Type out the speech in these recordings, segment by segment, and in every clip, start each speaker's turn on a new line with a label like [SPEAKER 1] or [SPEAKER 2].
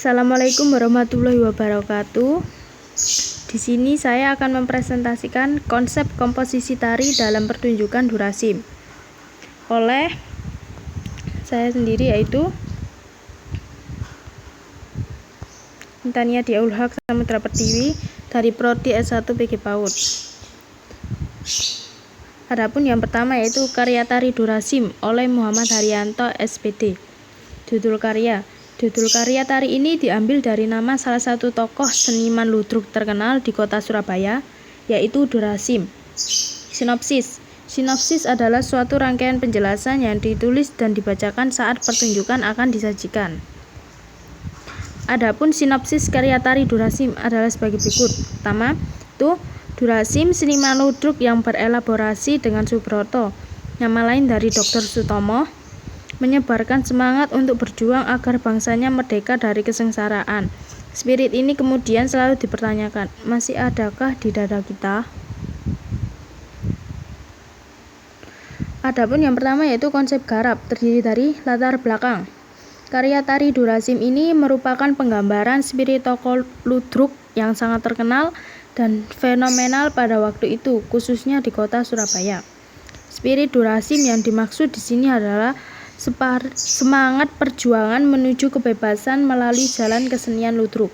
[SPEAKER 1] Assalamualaikum warahmatullahi wabarakatuh. Di sini saya akan mempresentasikan konsep komposisi tari dalam pertunjukan Durasim oleh saya sendiri, yaitu Tania Diaul Haq Samudra Pertiwi dari Prodi S1 PG PAUD. Adapun yang pertama yaitu karya tari Durasim oleh Muhammad Haryanto SPD. Judul karya tari ini diambil dari nama salah satu tokoh seniman ludruk terkenal di kota Surabaya, yaitu Durasim. Sinopsis adalah suatu rangkaian penjelasan yang ditulis dan dibacakan saat pertunjukan akan disajikan. Adapun sinopsis karya tari Durasim adalah sebagai berikut. Pertama, Durasim, seniman ludruk yang berelaborasi dengan Subroto, nama lain dari Dr. Sutomo, menyebarkan semangat untuk berjuang agar bangsanya merdeka dari kesengsaraan. Spirit ini kemudian selalu dipertanyakan, masih adakah di dada kita? Adapun yang pertama yaitu konsep garap, terdiri dari latar belakang. Karya tari Durasim ini merupakan penggambaran spirit tokoh ludruk yang sangat terkenal dan fenomenal pada waktu itu, khususnya di kota Surabaya. Spirit Durasim yang dimaksud di sini adalah semangat perjuangan menuju kebebasan melalui jalan kesenian ludruk.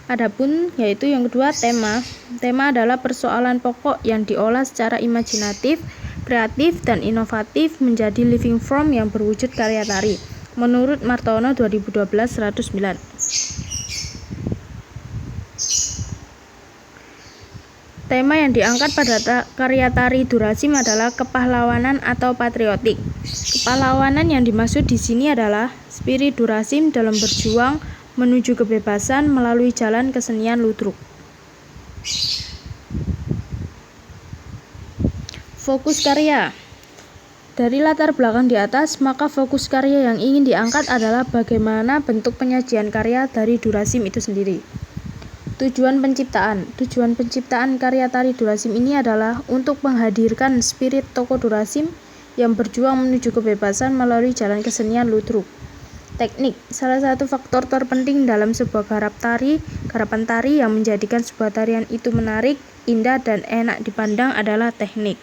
[SPEAKER 1] Adapun yaitu yang kedua, tema. Tema adalah persoalan pokok yang diolah secara imajinatif, kreatif, dan inovatif menjadi living form yang berwujud karya tari. Menurut Martono 2012-109. Tema yang diangkat pada karya tari Durasim adalah kepahlawanan atau patriotik. Kepahlawanan yang dimaksud di sini adalah spirit Durasim dalam berjuang menuju kebebasan melalui jalan kesenian ludruk. Fokus karya. Dari latar belakang di atas, maka fokus karya yang ingin diangkat adalah bagaimana bentuk penyajian karya dari Durasim itu sendiri. Tujuan penciptaan karya tari Durasim ini adalah untuk menghadirkan spirit tokoh Durasim yang berjuang menuju kebebasan melalui jalan kesenian ludruk. Teknik. Salah satu faktor terpenting dalam sebuah garapan tari yang menjadikan sebuah tarian itu menarik, indah, dan enak dipandang adalah teknik.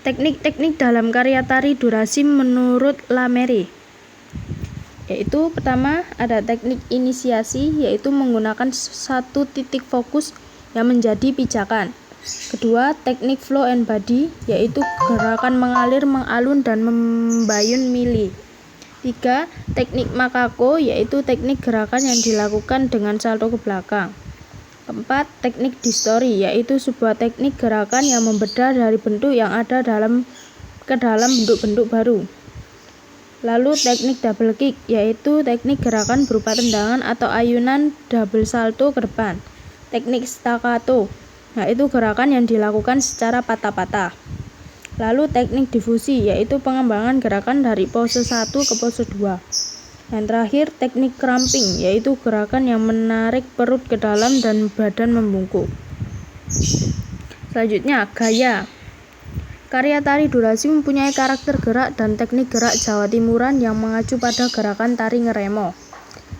[SPEAKER 1] Teknik-teknik dalam karya tari Durasim menurut Lamery, yaitu pertama ada teknik inisiasi, yaitu menggunakan satu titik fokus yang menjadi pijakan. Kedua, teknik flow and body, yaitu gerakan mengalir, mengalun, dan membayun mili. Tiga, teknik makako, yaitu teknik gerakan yang dilakukan dengan salto ke belakang. Keempat, teknik distori, yaitu sebuah teknik gerakan yang membedah dari bentuk yang ada ke dalam bentuk-bentuk baru. Lalu teknik double kick, yaitu teknik gerakan berupa tendangan atau ayunan double salto ke depan. Teknik staccato, yaitu gerakan yang dilakukan secara patah-patah. Lalu teknik difusi, yaitu pengembangan gerakan dari pose 1 ke pose 2. Dan terakhir teknik cramping, yaitu gerakan yang menarik perut ke dalam dan badan membungkuk. Selanjutnya, gaya. Karya tari Durasim mempunyai karakter gerak dan teknik gerak Jawa Timuran yang mengacu pada gerakan tari ngeremo.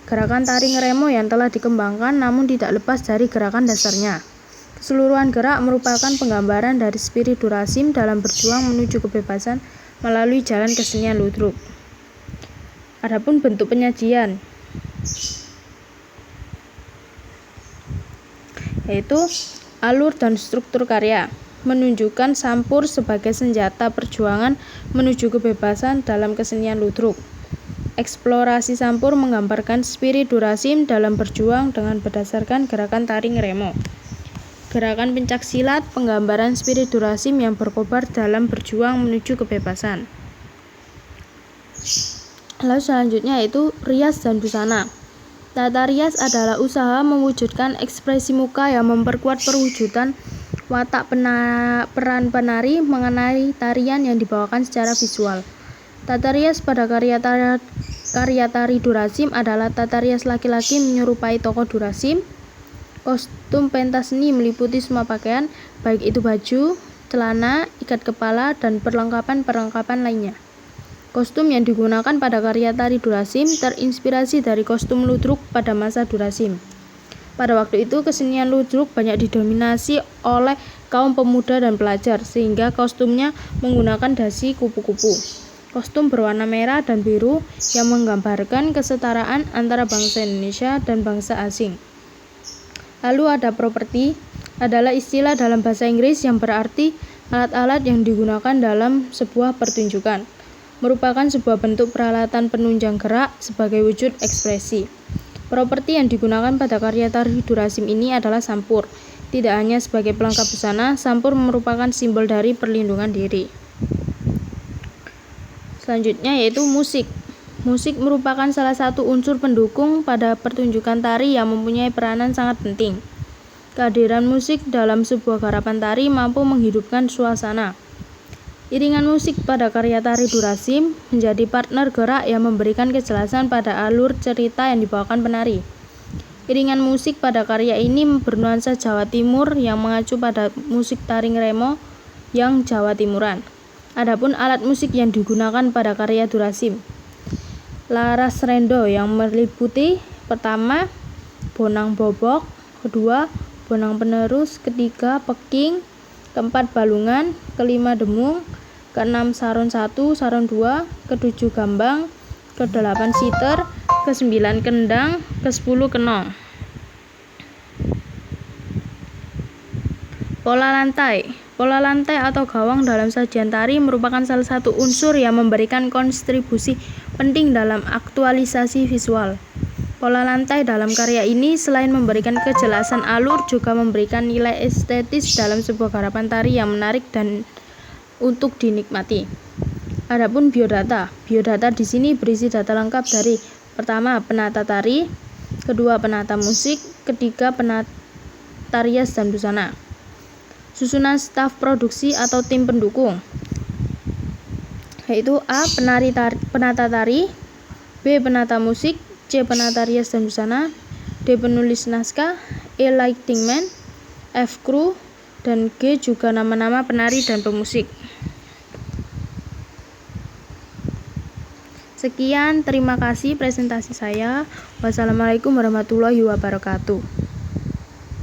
[SPEAKER 1] Gerakan tari ngeremo yang telah dikembangkan namun tidak lepas dari gerakan dasarnya. Keseluruhan gerak merupakan penggambaran dari spirit Durasim dalam berjuang menuju kebebasan melalui jalan kesenian ludruk. Adapun bentuk penyajian, yaitu alur dan struktur karya, menunjukkan sampur sebagai senjata perjuangan menuju kebebasan dalam kesenian ludruk. Eksplorasi sampur menggambarkan spirit Durasim dalam berjuang dengan berdasarkan gerakan tari ngeremo. Gerakan pencaksilat, penggambaran spirit Durasim yang berkobar dalam berjuang menuju kebebasan. Lalu selanjutnya yaitu rias dan busana. Tata rias adalah usaha mewujudkan ekspresi muka yang memperkuat perwujudan watak peran penari mengenai tarian yang dibawakan secara visual. Tata rias pada karya tari Durasim adalah tata rias laki-laki menyerupai tokoh Durasim. Kostum pentas seni meliputi semua pakaian, baik itu baju, celana, ikat kepala, dan perlengkapan lainnya. Kostum yang digunakan pada karya tari Durasim terinspirasi dari kostum ludruk pada masa Durasim. Pada waktu itu, kesenian ludruk banyak didominasi oleh kaum pemuda dan pelajar, sehingga kostumnya menggunakan dasi kupu-kupu. Kostum berwarna merah dan biru yang menggambarkan kesetaraan antara bangsa Indonesia dan bangsa asing. Lalu ada properti, adalah istilah dalam bahasa Inggris yang berarti alat-alat yang digunakan dalam sebuah pertunjukan. Merupakan sebuah bentuk peralatan penunjang gerak sebagai wujud ekspresi. Properti yang digunakan pada karya tari Durasim ini adalah sampur. Tidak hanya sebagai pelengkap busana, sampur merupakan simbol dari perlindungan diri. Selanjutnya yaitu musik. Musik merupakan salah satu unsur pendukung pada pertunjukan tari yang mempunyai peranan sangat penting. Kehadiran musik dalam sebuah garapan tari mampu menghidupkan suasana. Iringan musik pada karya tari Durasim menjadi partner gerak yang memberikan kejelasan pada alur cerita yang dibawakan penari. Iringan musik pada karya ini bernuansa Jawa Timur yang mengacu pada musik taring remo yang Jawa Timuran. Adapun alat musik yang digunakan pada karya Durasim, laras rendo yang meliputi pertama, bonang bobok, kedua, bonang penerus, ketiga, peking, keempat, balungan, kelima, demung, keenam, saron 1, saron 2, ketujuh, gambang, kedelapan, siter, kesembilan, kendang, kesepuluh, kenong. Pola lantai atau gawang dalam sajian tari merupakan salah satu unsur yang memberikan kontribusi penting dalam aktualisasi visual. Pola lantai dalam karya ini selain memberikan kejelasan alur juga memberikan nilai estetis dalam sebuah garapan tari yang menarik dan untuk dinikmati. Adapun biodata di sini berisi data lengkap dari pertama penata tari, kedua penata musik, ketiga penata rias dan busana. Susunan staf produksi atau tim pendukung, yaitu A. penata tari, B. penata musik, C. penata rias dan busana, D. penulis naskah, E. lighting man, F. kru, dan G. juga nama-nama penari dan pemusik. Sekian, terima kasih presentasi saya. Wassalamualaikum warahmatullahi wabarakatuh.